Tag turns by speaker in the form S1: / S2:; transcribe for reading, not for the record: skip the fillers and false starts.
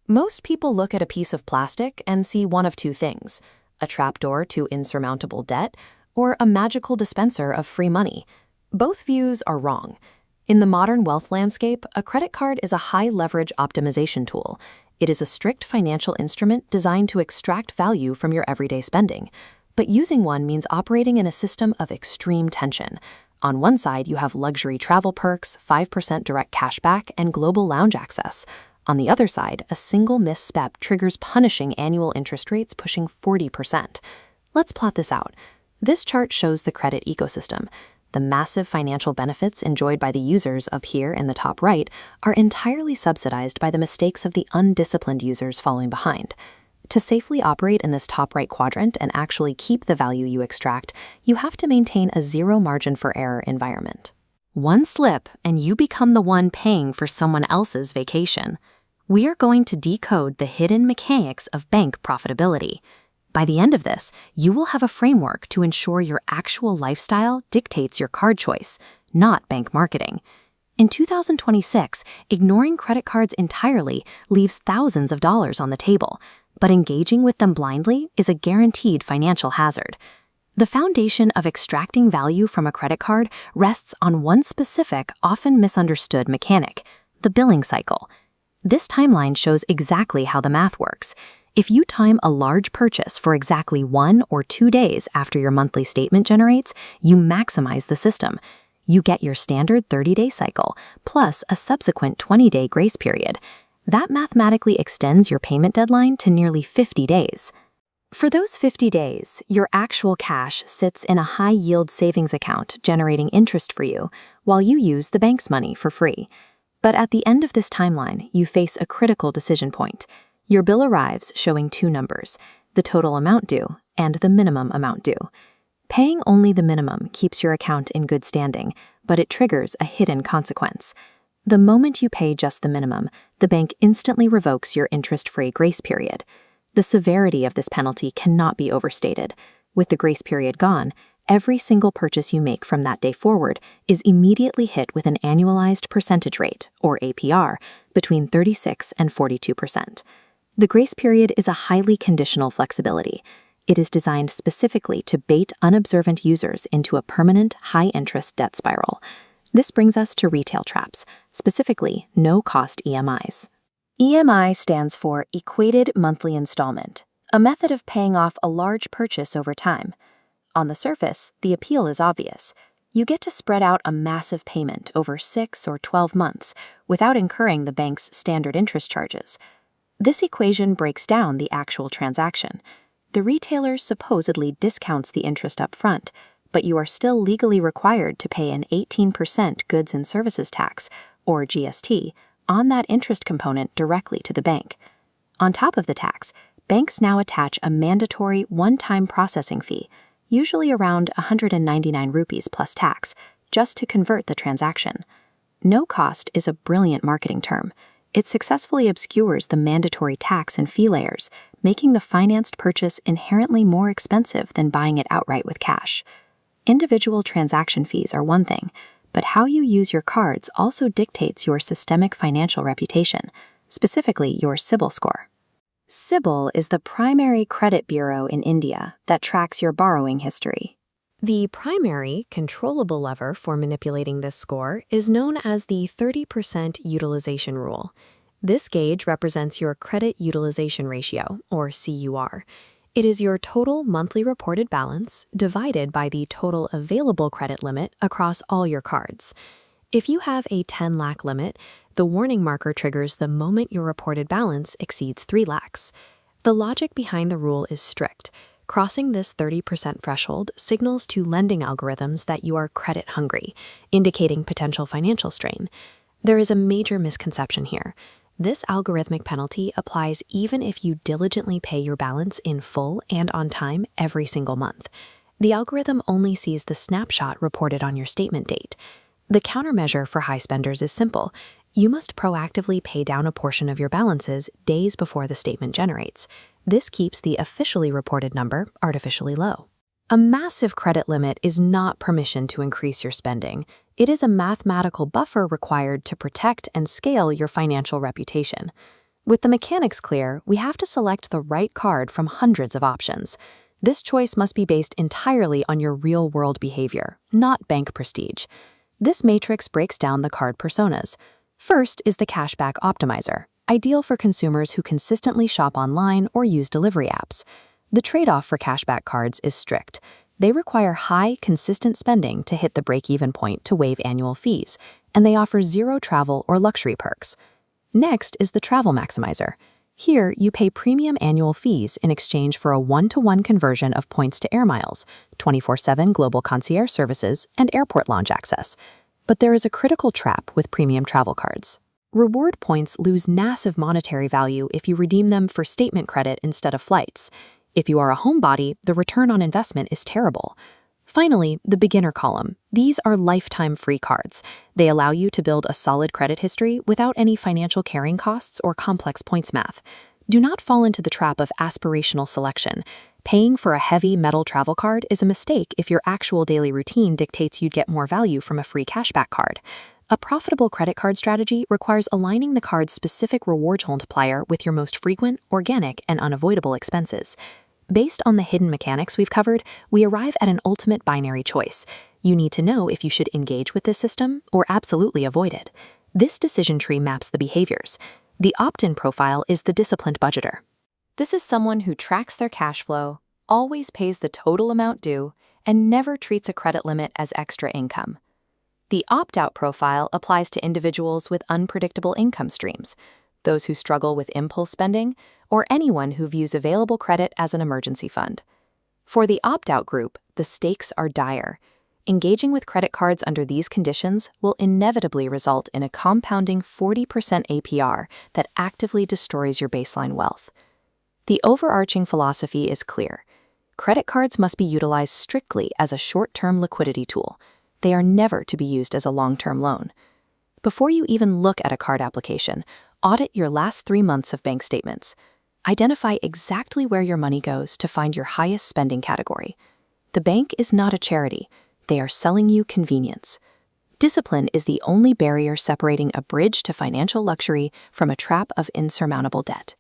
S1: Most people look at a piece of plastic and see one of two things: a trapdoor to insurmountable debt or a magical dispenser of free money. Both views are wrong. In the modern wealth landscape, a credit card is a high-leverage optimization tool. It is a strict financial instrument designed to extract value from your everyday spending. But using one means operating in a system of extreme tension. On one side, you have luxury travel perks, 5% direct cashback, and global lounge access. On the other side, a single misstep triggers punishing annual interest rates pushing 40%. Let's plot this out. This chart shows the credit ecosystem. The massive financial benefits enjoyed by the users up here in the top right are entirely subsidized by the mistakes of the undisciplined users following behind. To safely operate in this top right quadrant and actually keep the value you extract, you have to maintain a zero margin for error environment. One slip and you become the one paying for someone else's vacation. We are going to decode the hidden mechanics of bank profitability. By the end of this, you will have a framework to ensure your actual lifestyle dictates your card choice, not bank marketing. In 2026, ignoring credit cards entirely leaves thousands of dollars on the table, but engaging with them blindly is a guaranteed financial hazard. The foundation of extracting value from a credit card rests on one specific, often misunderstood mechanic: the billing cycle. This timeline shows exactly how the math works. If you time a large purchase for exactly 1 or 2 days after your monthly statement generates, you maximize the system. You get your standard 30-day cycle, plus a subsequent 20-day grace period. That mathematically extends your payment deadline to nearly 50 days. For those 50 days, your actual cash sits in a high-yield savings account generating interest for you, while you use the bank's money for free. But at the end of this timeline, you face a critical decision point. Your bill arrives showing two numbers: the total amount due and the minimum amount due. Paying only the minimum keeps your account in good standing, but it triggers a hidden consequence. The moment you pay just the minimum, the bank instantly revokes your interest-free grace period. The severity of this penalty cannot be overstated. With the grace period gone, every single purchase you make from that day forward is immediately hit with an annualized percentage rate, or APR, between 36 and 42%. The grace period is a highly conditional flexibility. It is designed specifically to bait unobservant users into a permanent, high-interest debt spiral. This brings us to retail traps, specifically no-cost EMIs. EMI stands for Equated Monthly Installment, a method of paying off a large purchase over time. On the surface, the appeal is obvious. You get to spread out a massive payment over 6 or 12 months without incurring the bank's standard interest charges. This equation breaks down the actual transaction. The retailer supposedly discounts the interest up front, but you are still legally required to pay an 18% goods and services tax, or GST, on that interest component directly to the bank. On top of the tax, banks now attach a mandatory one-time processing fee, usually around 199 rupees plus tax, just to convert the transaction. No cost is a brilliant marketing term. It successfully obscures the mandatory tax and fee layers, making the financed purchase inherently more expensive than buying it outright with cash. Individual transaction fees are one thing, but how you use your cards also dictates your systemic financial reputation, specifically your CIBIL score. CIBIL is the primary credit bureau in India that tracks your borrowing history. The primary, controllable lever for manipulating this score is known as the 30% utilization rule. This gauge represents your credit utilization ratio, or CUR. It is your total monthly reported balance divided by the total available credit limit across all your cards. If you have a 10 lakh limit, the warning marker triggers the moment your reported balance exceeds 3 lakhs. The logic behind the rule is strict. Crossing this 30% threshold signals to lending algorithms that you are credit hungry, indicating potential financial strain. There is a major misconception here. This algorithmic penalty applies even if you diligently pay your balance in full and on time every single month. The algorithm only sees the snapshot reported on your statement date. The countermeasure for high spenders is simple. You must proactively pay down a portion of your balances days before the statement generates. This keeps the officially reported number artificially low. A massive credit limit is not permission to increase your spending. It is a mathematical buffer required to protect and scale your financial reputation. With the mechanics clear, we have to select the right card from hundreds of options. This choice must be based entirely on your real-world behavior, not bank prestige. This matrix breaks down the card personas. First is the cashback optimizer, ideal for consumers who consistently shop online or use delivery apps. The trade-off for cashback cards is strict. They require high, consistent spending to hit the break-even point to waive annual fees, and they offer zero travel or luxury perks. Next is the travel maximizer. Here, you pay premium annual fees in exchange for a one-to-one conversion of points to air miles, 24/7 global concierge services, and airport lounge access. But there is a critical trap with premium travel cards. Reward points lose massive monetary value if you redeem them for statement credit instead of flights. If you are a homebody, the return on investment is terrible. Finally, the beginner column. These are lifetime free cards. They allow you to build a solid credit history without any financial carrying costs or complex points math. Do not fall into the trap of aspirational selection. Paying for a heavy metal travel card is a mistake if your actual daily routine dictates you'd get more value from a free cashback card. A profitable credit card strategy requires aligning the card's specific reward multiplier with your most frequent, organic, and unavoidable expenses. Based on the hidden mechanics we've covered, we arrive at an ultimate binary choice. You need to know if you should engage with this system or absolutely avoid it. This decision tree maps the behaviors. The opt-in profile is the disciplined budgeter. This is someone who tracks their cash flow, always pays the total amount due, and never treats a credit limit as extra income. The opt-out profile applies to individuals with unpredictable income streams, those who struggle with impulse spending, or anyone who views available credit as an emergency fund. For the opt-out group, the stakes are dire. Engaging with credit cards under these conditions will inevitably result in a compounding 40% APR that actively destroys your baseline wealth. The overarching philosophy is clear. Credit cards must be utilized strictly as a short-term liquidity tool. They are never to be used as a long-term loan. Before you even look at a card application, audit your last 3 months of bank statements. Identify exactly where your money goes to find your highest spending category. The bank is not a charity. They are selling you convenience. Discipline is the only barrier separating a bridge to financial luxury from a trap of insurmountable debt.